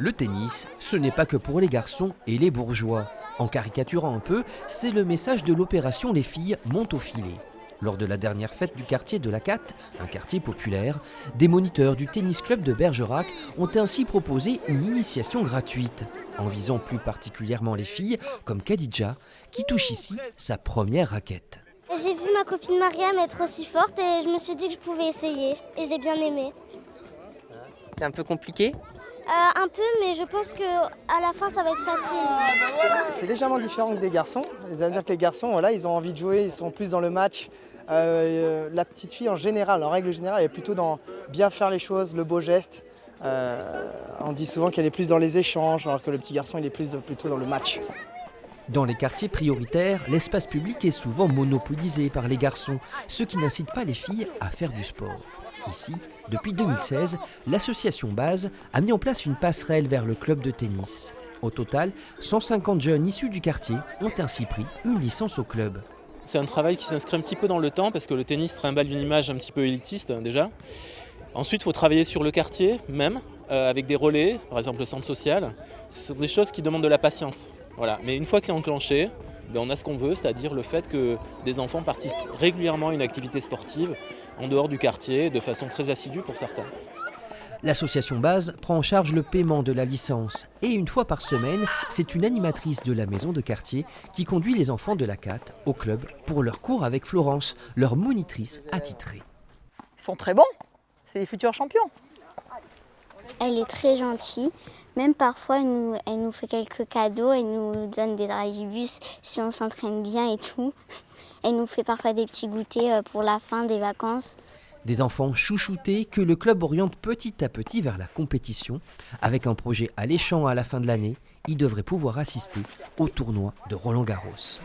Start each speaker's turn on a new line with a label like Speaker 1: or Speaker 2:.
Speaker 1: Le tennis, ce n'est pas que pour les garçons et les bourgeois. En caricaturant un peu, c'est le message de l'opération Les filles montent au filet. Lors de la dernière fête du quartier de la Catte, un quartier populaire, des moniteurs du tennis club de Bergerac ont ainsi proposé une initiation gratuite, en visant plus particulièrement les filles, comme Khadija, qui touche ici sa première raquette.
Speaker 2: J'ai vu ma copine Mariam être aussi forte et je me suis dit que je pouvais essayer. Et j'ai bien aimé.
Speaker 1: C'est un peu compliqué ?
Speaker 2: Un peu, mais je pense qu'à la fin, ça va être facile.
Speaker 3: C'est légèrement différent que des garçons. C'est-à-dire que les garçons, voilà, ils ont envie de jouer, ils sont plus dans le match. La petite fille, en général, en règle générale, elle est plutôt dans bien faire les choses, le beau geste. On dit souvent qu'elle est plus dans les échanges, alors que le petit garçon, il est plutôt dans le match.
Speaker 1: Dans les quartiers prioritaires, l'espace public est souvent monopolisé par les garçons, ce qui n'incite pas les filles à faire du sport. Ici, depuis 2016, l'association Base a mis en place une passerelle vers le club de tennis. Au total, 150 jeunes issus du quartier ont ainsi pris une licence au club.
Speaker 4: C'est un travail qui s'inscrit un petit peu dans le temps parce que le tennis trimballe une image un petit peu élitiste déjà. Ensuite, il faut travailler sur le quartier même, avec des relais, par exemple le centre social. Ce sont des choses qui demandent de la patience. Voilà. Mais une fois que c'est enclenché, on a ce qu'on veut, c'est-à-dire le fait que des enfants participent régulièrement à une activité sportive en dehors du quartier, de façon très assidue pour certains.
Speaker 1: L'association Base prend en charge le paiement de la licence et une fois par semaine, c'est une animatrice de la maison de quartier qui conduit les enfants de la Catte au club pour leur cours avec Florence, leur monitrice attitrée.
Speaker 5: Ils sont très bons, c'est les futurs champions.
Speaker 2: Elle est très gentille. Même parfois, elle nous fait quelques cadeaux, elle nous donne des dragibus si on s'entraîne bien et tout. Elle nous fait parfois des petits goûters pour la fin des vacances.
Speaker 1: Des enfants chouchoutés que le club oriente petit à petit vers la compétition. Avec un projet alléchant à la fin de l'année, ils devraient pouvoir assister au tournoi de Roland-Garros.